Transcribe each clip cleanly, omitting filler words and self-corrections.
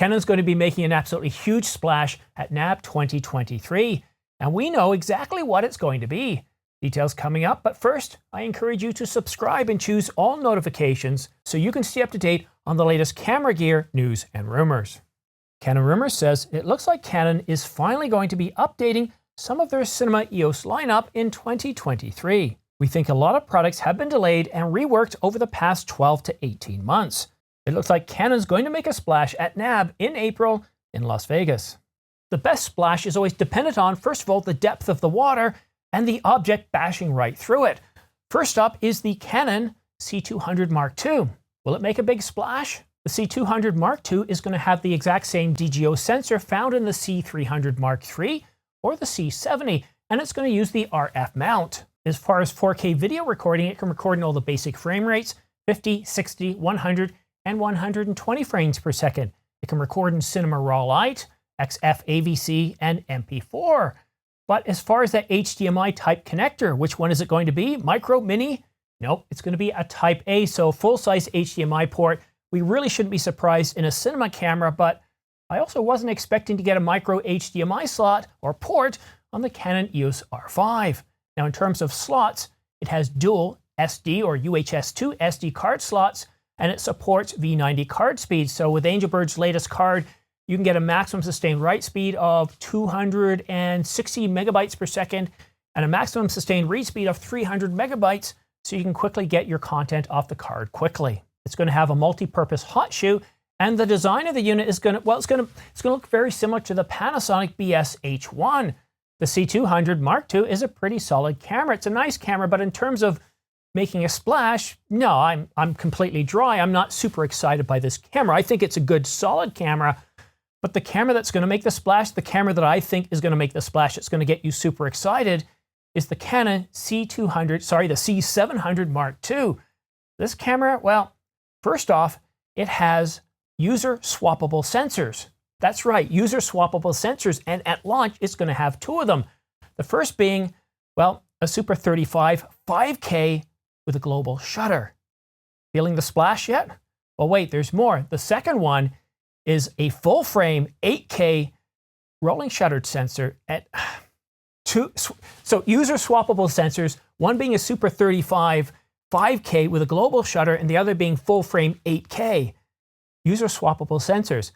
Canon's going to be making an absolutely huge splash at NAB 2023, and we know exactly what it's going to be. Details coming up, but first, I encourage you to subscribe and choose all notifications so you can stay up to date on the latest camera gear, news, and rumors. Canon Rumors says it looks like Canon is finally going to be updating some of their Cinema EOS lineup in 2023. We think a lot of products have been delayed and reworked over the past 12 to 18 months. It looks like Canon's going to make a splash at NAB in April in Las Vegas. The best splash is always dependent on, first of all, the depth of the water and the object bashing right through it. First up is the Canon C200 Mark II. Will it make a big splash? The C200 Mark II is going to have the exact same DGO sensor found in the C300 Mark III or the C70, and it's going to use the RF mount. As far as 4K video recording, it can record in all the basic frame rates, 50, 60, 100, and 120 frames per second. It can record in Cinema Raw Light, XF AVC, and MP4. But as far as that HDMI type connector, which one is it going to be? Micro, mini? Nope, it's going to be a Type A, so full-size HDMI port. We really shouldn't be surprised in a cinema camera, but I also wasn't expecting to get a micro HDMI slot or port on the Canon EOS R5. Now, in terms of slots, it has dual SD or UHS-2 SD card slots, and it supports V90 card speed. So with Angelbird's latest card, you can get a maximum sustained write speed of 260 megabytes per second and a maximum sustained read speed of 300 megabytes, so you can quickly get your content off the card quickly. It's going to have a multi-purpose hot shoe, and the design of the unit is going to, well, it's going to look very similar to the Panasonic BS-H1. The C200 Mark II is a pretty solid camera. It's a nice camera, but in terms of making a splash, no, I'm completely dry. I'm not super excited by this camera. I think it's a good, solid camera, but the camera that's going to make the splash, the camera that I think is going to make the splash, it's going to get you super excited, is the Canon the C700 Mark II. This camera, well, first off, it has user swappable sensors. That's right, user swappable sensors, and at launch, it's going to have two of them. The first being, well, a Super 35 5K with a global shutter. Feeling the splash yet? Well, wait, there's more. The second one is a full frame 8K rolling shuttered sensor at so user swappable sensors, one being a Super 35 5K with a global shutter and the other being full frame 8K. User swappable sensors.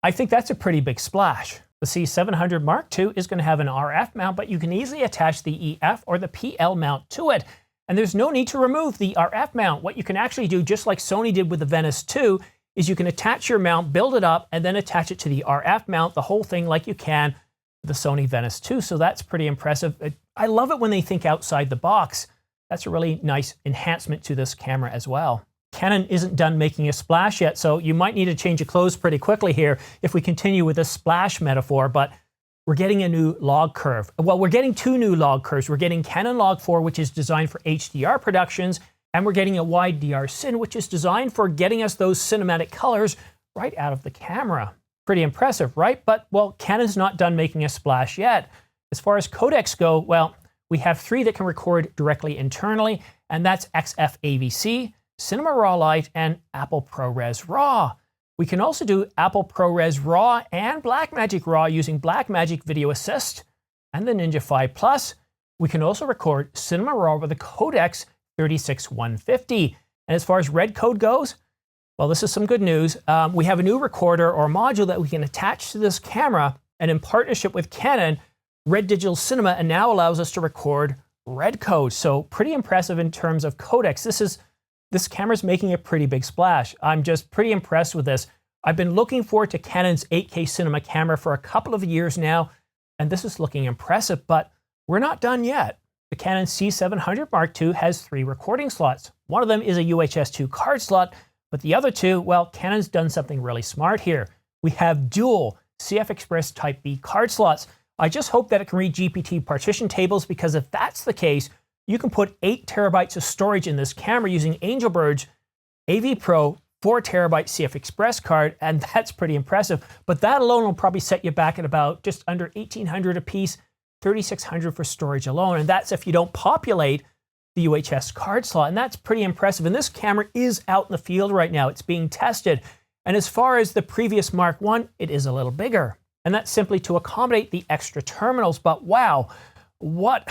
I think that's a pretty big splash. The C700 Mark II is going to have an RF mount, but you can easily attach the EF or the PL mount to it. And there's no need to remove the RF mount. What you can actually do, just like Sony did with the Venice 2, is you can attach your mount, build it up, and then attach it to the RF mount, the whole thing like you can with the Sony Venice 2. So that's pretty impressive. I love it when they think outside the box. That's a really nice enhancement to this camera as well. Canon isn't done making a splash yet, so you might need to change your clothes pretty quickly here if we continue with this splash metaphor, but we're getting a new log curve. Well, we're getting two new log curves. We're getting Canon Log 4, which is designed for HDR productions, and we're getting a wide DR Cin, which is designed for getting us those cinematic colors right out of the camera. Pretty impressive, right? But, well, Canon's not done making a splash yet. As far as codecs go, well, we have three that can record directly internally, and that's XF AVC, Cinema Raw Light, and Apple ProRes RAW. We can also do Apple ProRes RAW and Blackmagic RAW using Blackmagic Video Assist and the Ninja 5 Plus. We can also record Cinema Raw with the codecs 36150. And as far as red code goes, well, this is some good news. We have a new recorder or module that we can attach to this camera, and in partnership with Canon, Red Digital Cinema now allows us to record red code. So pretty impressive in terms of codecs. This camera's making a pretty big splash. I'm just pretty impressed with this. I've been looking forward to Canon's 8K cinema camera for a couple of years now, and this is looking impressive, but we're not done yet. The Canon C700 Mark II has 3 recording slots. One of them is a UHS-2 card slot, but the other two, well, Canon's done something really smart here. We have dual CF Express Type B card slots. I just hope that it can read GPT partition tables, because if that's the case, you can put 8 terabytes of storage in this camera using Angelbird's AV Pro 4 terabyte CF Express card, and that's pretty impressive. But that alone will probably set you back at about just under $1,800 a piece, $3,600 for storage alone, and that's if you don't populate the UHS card slot, and that's pretty impressive. And this camera is out in the field right now. It's being tested, And as far as the previous Mark I, it is a little bigger. And that's simply to accommodate the extra terminals. But wow, what?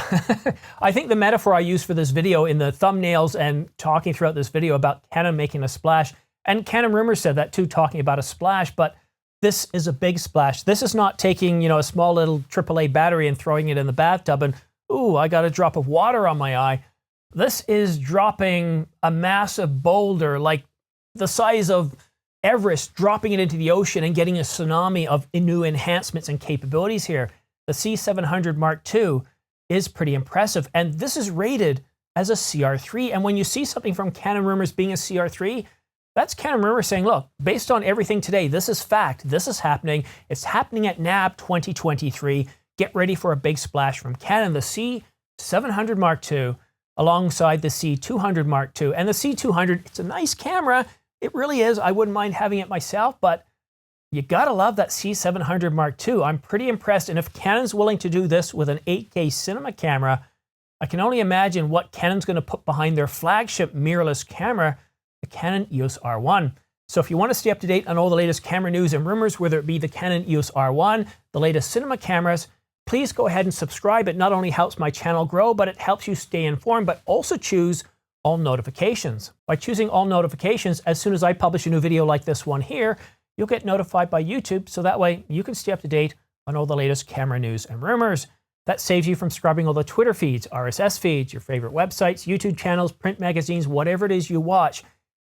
I think the metaphor I used for this video in the thumbnails and talking throughout this video about Canon making a splash, and Canon Rumors said that too, talking about a splash, but this is a big splash. This is not taking, a small little AAA battery and throwing it in the bathtub and, ooh, I got a drop of water on my eye. This is dropping a massive boulder, like the size of Everest, dropping it into the ocean and getting a tsunami of new enhancements and capabilities here. The C700 Mark II is pretty impressive, and this is rated as a CR3. And when you see something from Canon Rumors being a CR3, that's Canon Rumors saying, look, based on everything today, this is fact, this is happening. It's happening at NAB 2023. Get ready for a big splash from Canon. The C700 Mark II alongside the C200 Mark II. And the C200, it's a nice camera. It really is. I wouldn't mind having it myself, but you gotta love that C700 Mark II. I'm pretty impressed, and if Canon's willing to do this with an 8K cinema camera, I can only imagine what Canon's gonna put behind their flagship mirrorless camera, the Canon EOS R1. So if you want to stay up to date on all the latest camera news and rumors, whether it be the Canon EOS R1, the latest cinema cameras, please go ahead and subscribe. It not only helps my channel grow, but it helps you stay informed, but also choose all notifications. By choosing all notifications, as soon as I publish a new video like this one here, you'll get notified by YouTube, so that way you can stay up to date on all the latest camera news and rumors. That saves you from scrubbing all the Twitter feeds, RSS feeds, your favorite websites, YouTube channels, print magazines, whatever it is you watch.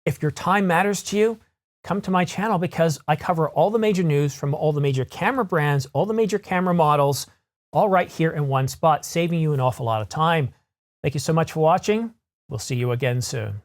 If your time matters to you, come to my channel because I cover all the major news from all the major camera brands, all the major camera models, all right here in one spot, saving you an awful lot of time. Thank you so much for watching. We'll see you again soon.